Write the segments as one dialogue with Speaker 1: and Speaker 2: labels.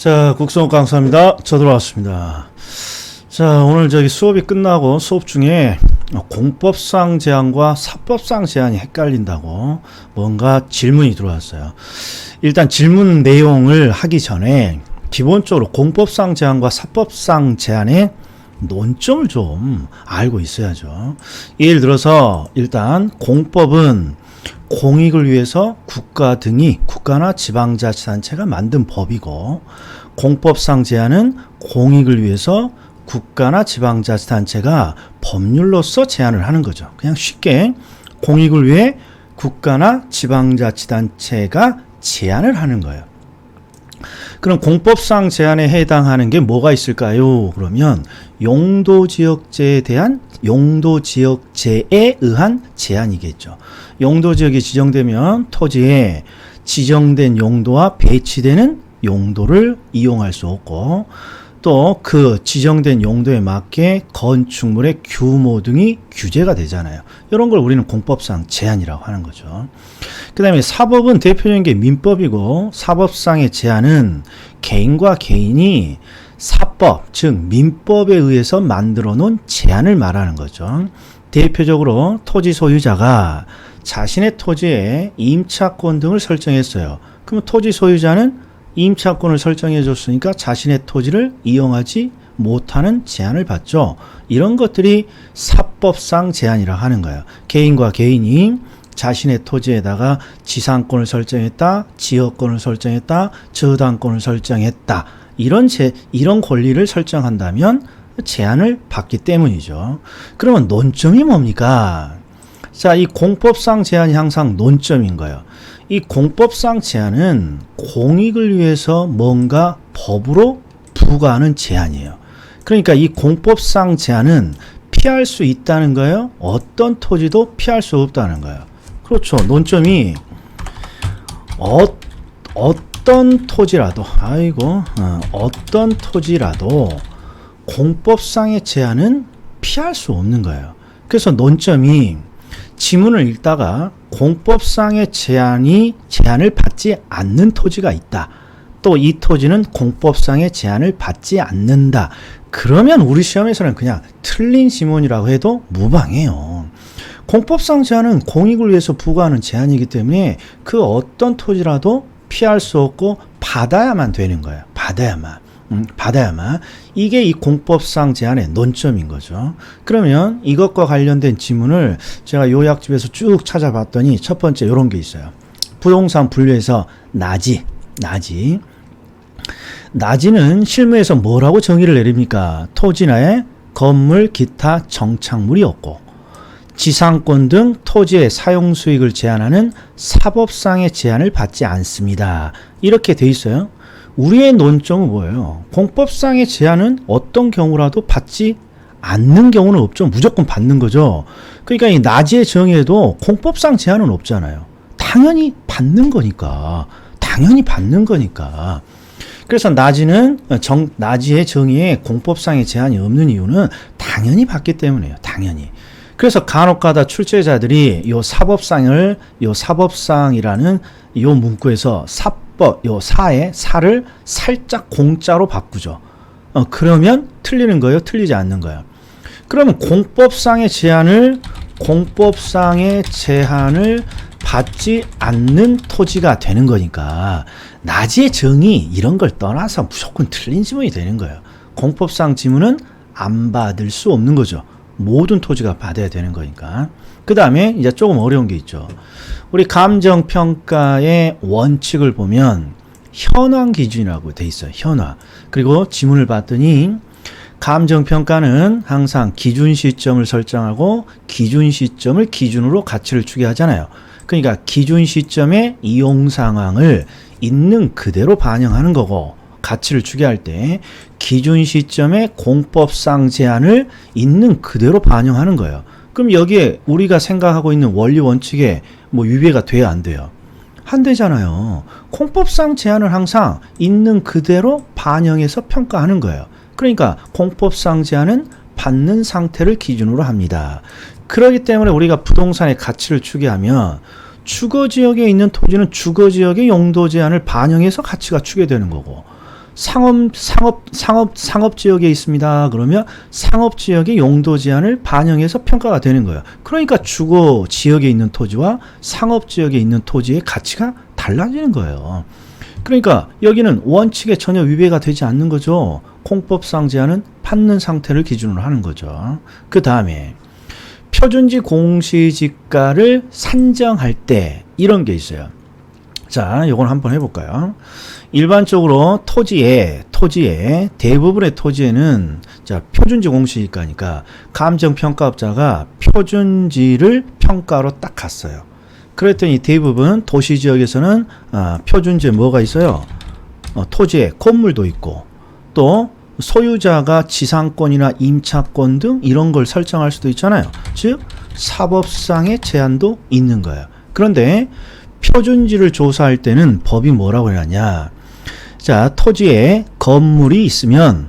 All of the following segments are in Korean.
Speaker 1: 자, 국성욱 강사입니다. 저 들어왔습니다. 자, 오늘 수업이 끝나고 수업 중에 공법상 제한과 사법상 제한이 헷갈린다고 뭔가 질문이 들어왔어요. 일단 질문 내용을 하기 전에 기본적으로 공법상 제한과 사법상 제한의 논점을 좀 알고 있어야죠. 예를 들어서 일단 공법은 공익을 위해서 국가나 지방자치단체가 만든 법이고, 공법상 제한은 공익을 위해서 국가나 지방자치단체가 법률로서 제한을 하는 거죠. 그냥 쉽게 공익을 위해 국가나 지방자치단체가 제한을 하는 거예요. 그럼 공법상 제한에 해당하는 게 뭐가 있을까요? 그러면 용도지역제에 의한 제한이겠죠. 용도지역이 지정되면 토지에 지정된 용도와 배치되는 용도를 이용할 수 없고, 또 그 지정된 용도에 맞게 건축물의 규모 등이 규제가 되잖아요. 이런 걸 우리는 공법상 제한이라고 하는 거죠. 그 다음에 사법은 대표적인 게 민법이고, 사법상의 제한은 개인과 개인이 사법, 즉 민법에 의해서 만들어 놓은 제한을 말하는 거죠. 대표적으로 토지 소유자가 자신의 토지에 임차권 등을 설정했어요. 그럼 토지 소유자는 임차권을 설정해 줬으니까 자신의 토지를 이용하지 못하는 제한을 받죠. 이런 것들이 사법상 제한이라 하는 거예요. 개인과 개인이 자신의 토지에다가 지상권을 설정했다, 지역권을 설정했다, 저당권을 설정했다. 이런 권리를 설정한다면 제한을 받기 때문이죠. 그러면 논점이 뭡니까? 자, 이 공법상 제한이 항상 논점인 거예요. 이 공법상 제한은 공익을 위해서 뭔가 법으로 부과하는 제한이에요. 그러니까 이 공법상 제한은 피할 수 있다는 거예요. 어떤 토지도 피할 수 없다는 거예요. 그렇죠. 논점이 어떤 토지라도 공법상의 제한은 피할 수 없는 거예요. 그래서 논점이 지문을 읽다가 공법상의 제한을 받지 않는 토지가 있다. 또 이 토지는 공법상의 제한을 받지 않는다. 그러면 우리 시험에서는 그냥 틀린 지문이라고 해도 무방해요. 공법상 제한은 공익을 위해서 부과하는 제한이기 때문에 그 어떤 토지라도 피할 수 없고 받아야만 되는 거예요. 받아야만. 이게 이 공법상 제한의 논점인 거죠. 그러면 이것과 관련된 지문을 제가 요약집에서 쭉 찾아봤더니 첫 번째 이런 게 있어요. 부동산 분류에서 나지는 실무에서 뭐라고 정의를 내립니까? 토지 내에 건물, 기타 정착물이 없고 지상권 등 토지의 사용 수익을 제한하는 사법상의 제한을 받지 않습니다. 이렇게 돼 있어요. 우리의 논점은 뭐예요? 공법상의 제한은 어떤 경우라도 받지 않는 경우는 없죠. 무조건 받는 거죠. 그러니까 이 나지의 정의에도 공법상 제한은 없잖아요. 당연히 받는 거니까. 그래서 나지의 정의에 공법상의 제한이 없는 이유는 당연히 받기 때문이에요. 당연히. 그래서 간혹가다 출제자들이 요 사법상이라는 요 문구에서 사를 살짝 공짜로 바꾸죠. 그러면 틀리는 거예요? 틀리지 않는 거예요? 그러면 공법상의 제한을 받지 않는 토지가 되는 거니까 나지의 정의 이런 걸 떠나서 무조건 틀린 지문이 되는 거예요. 공법상 지문은 안 받을 수 없는 거죠. 모든 토지가 받아야 되는 거니까. 그 다음에 이제 조금 어려운 게 있죠. 우리 감정평가의 원칙을 보면 현황 기준이라고 돼 있어요. 현황. 그리고 지문을 봤더니 감정평가는 항상 기준 시점을 설정하고 기준 시점을 기준으로 가치를 추계하잖아요. 그러니까 기준 시점의 이용 상황을 있는 그대로 반영하는 거고, 가치를 추계할 때 기준 시점의 공법상 제한을 있는 그대로 반영하는 거예요. 그럼 여기에 우리가 생각하고 있는 원리 원칙에 위배가 돼야 안 돼요? 안 되잖아요. 공법상 제한을 항상 있는 그대로 반영해서 평가하는 거예요. 그러니까 공법상 제한은 받는 상태를 기준으로 합니다. 그렇기 때문에 우리가 부동산의 가치를 추계하면 주거지역에 있는 토지는 주거지역의 용도 제한을 반영해서 가치가 추계되는 거고, 상업 지역에 있습니다. 그러면 상업 지역의 용도 제한을 반영해서 평가가 되는 거예요. 그러니까 주거 지역에 있는 토지와 상업 지역에 있는 토지의 가치가 달라지는 거예요. 그러니까 여기는 원칙에 전혀 위배가 되지 않는 거죠. 공법상 제한은 받는 상태를 기준으로 하는 거죠. 그 다음에 표준지 공시지가를 산정할 때 이런 게 있어요. 자, 요건 한번 해볼까요? 일반적으로 토지에 대부분의 토지에는 자, 표준지 공시지가니까 감정평가업자가 표준지를 평가로 딱 갔어요. 그랬더니 대부분 도시지역에서는 표준지에 뭐가 있어요? 토지에 건물도 있고 또 소유자가 지상권이나 임차권 등 이런 걸 설정할 수도 있잖아요. 즉 사법상의 제한도 있는 거예요. 그런데 표준지를 조사할 때는 법이 뭐라고 해놨냐. 자, 토지에 건물이 있으면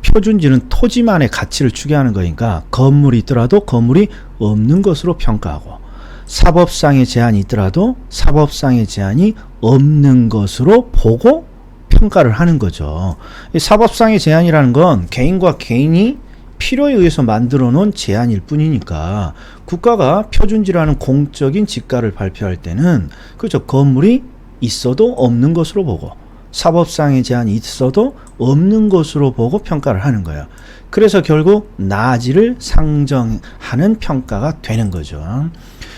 Speaker 1: 표준지는 토지만의 가치를 추계하는 거니까 건물이 있더라도 건물이 없는 것으로 평가하고 사법상의 제한이 있더라도 사법상의 제한이 없는 것으로 보고 평가를 하는 거죠. 사법상의 제한이라는 건 개인과 개인이 필요에 의해서 만들어 놓은 제한일 뿐이니까 국가가 표준지라는 공적인 지가를 발표할 때는 그렇죠. 건물이 있어도 없는 것으로 보고 사법상의 제한이 있어도 없는 것으로 보고 평가를 하는 거예요. 그래서 결국 나지를 상정하는 평가가 되는 거죠.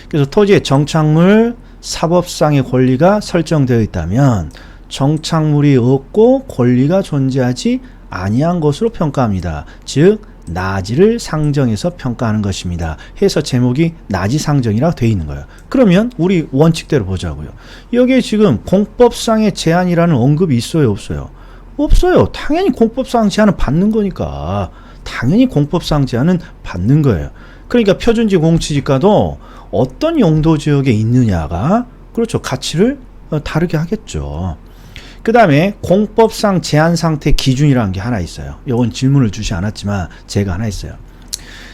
Speaker 1: 그래서 토지의 정착물 사법상의 권리가 설정되어 있다면 정착물이 없고 권리가 존재하지 아니한 것으로 평가합니다. 즉 나지를 상정해서 평가하는 것입니다. 해서 제목이 나지 상정이라고 되어 있는 거예요. 그러면 우리 원칙대로 보자고요. 여기에 지금 공법상의 제한이라는 언급이 있어요, 없어요? 없어요. 당연히 공법상 제한은 받는 거니까. 당연히 공법상 제한은 받는 거예요. 그러니까 표준지 공시지가도 어떤 용도 지역에 있느냐가 그렇죠. 가치를 다르게 하겠죠. 그 다음에 공법상 제한 상태 기준이라는 게 하나 있어요. 이건 질문을 주지 않았지만 제가 하나 있어요.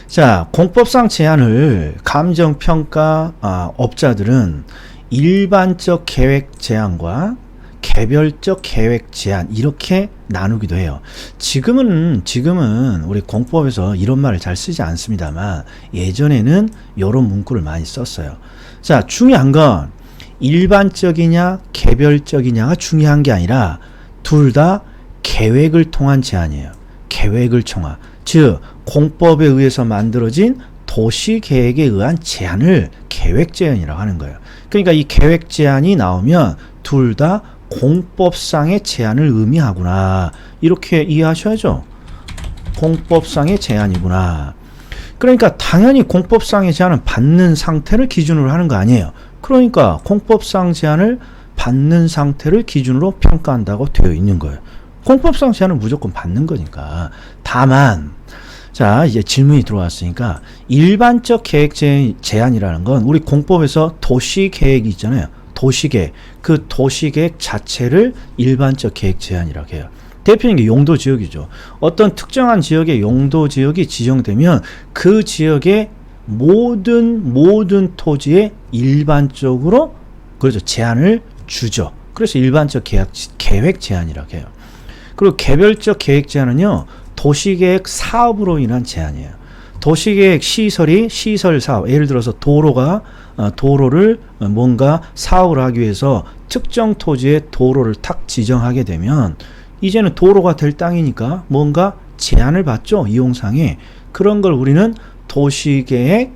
Speaker 1: 자, 공법상 제한을 감정평가 업자들은 일반적 계획 제한과 개별적 계획 제한 이렇게 나누기도 해요. 지금은 우리 공법에서 이런 말을 잘 쓰지 않습니다만 예전에는 이런 문구를 많이 썼어요. 자, 중요한 건 일반적이냐 개별적이냐가 중요한 게 아니라 둘 다 계획을 통한 제한이에요. 계획을 통한. 즉 공법에 의해서 만들어진 도시계획에 의한 제한을 계획제한이라고 하는 거예요. 그러니까 이 계획제한이 나오면 둘 다 공법상의 제한을 의미하구나. 이렇게 이해하셔야죠. 공법상의 제한이구나. 그러니까 당연히 공법상의 제한은 받는 상태를 기준으로 하는 거 아니에요. 그러니까 공법상 제한을 받는 상태를 기준으로 평가한다고 되어 있는 거예요. 공법상 제한은 무조건 받는 거니까. 다만 자, 이제 질문이 들어왔으니까 일반적 계획 제한이라는 건 우리 공법에서 도시계획이 있잖아요. 도시계획. 그 도시계획 자체를 일반적 계획 제한이라고 해요. 대표적인 게 용도 지역이죠. 어떤 특정한 지역의 용도 지역이 지정되면 그 지역의 모든 토지에 일반적으로 그렇죠. 제한을 주죠. 그래서 일반적 계획 제한이라고 해요. 그리고 개별적 계획 제한은요. 도시계획 사업으로 인한 제한이에요. 도시계획 시설 사업, 예를 들어서 도로를 뭔가 사업을 하기 위해서 특정 토지에 도로를 탁 지정하게 되면 이제는 도로가 될 땅이니까 뭔가 제한을 받죠. 이용상에. 그런 걸 우리는 도시계획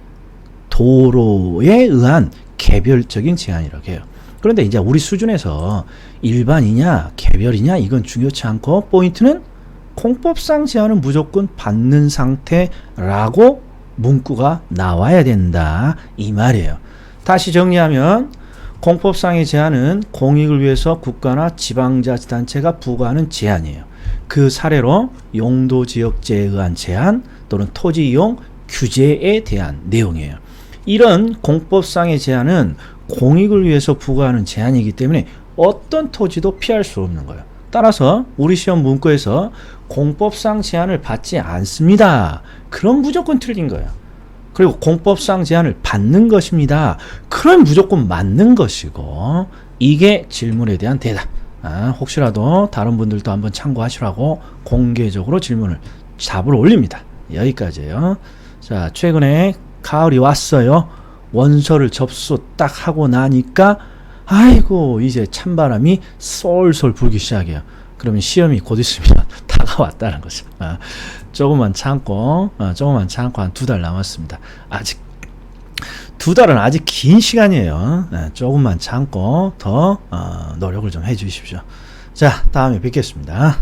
Speaker 1: 도로에 의한 개별적인 제한이라고 해요. 그런데 이제 우리 수준에서 일반이냐 개별이냐 이건 중요치 않고 포인트는 공법상 제한은 무조건 받는 상태라고 문구가 나와야 된다 이 말이에요. 다시 정리하면 공법상의 제한은 공익을 위해서 국가나 지방자치단체가 부과하는 제한이에요. 그 사례로 용도지역제에 의한 제한 또는 토지이용 규제에 대한 내용이에요. 이런 공법상의 제한은 공익을 위해서 부과하는 제한이기 때문에 어떤 토지도 피할 수 없는 거예요. 따라서 우리 시험 문구에서 공법상 제한을 받지 않습니다. 그럼 무조건 틀린 거예요. 그리고 공법상 제한을 받는 것입니다. 그럼 무조건 맞는 것이고 이게 질문에 대한 대답. 혹시라도 다른 분들도 한번 참고하시라고 공개적으로 답을 올립니다. 여기까지예요. 자, 최근에 가을이 왔어요. 원서를 접수 딱 하고 나니까 아이고 이제 찬바람이 쏠쏠 불기 시작해요. 그러면 시험이 곧 있으면 다가왔다는 거죠. 조금만 참고 한 2달 남았습니다. 아직 2달은 아직 긴 시간이에요. 조금만 참고 더 노력을 좀 해주십시오. 자, 다음에 뵙겠습니다.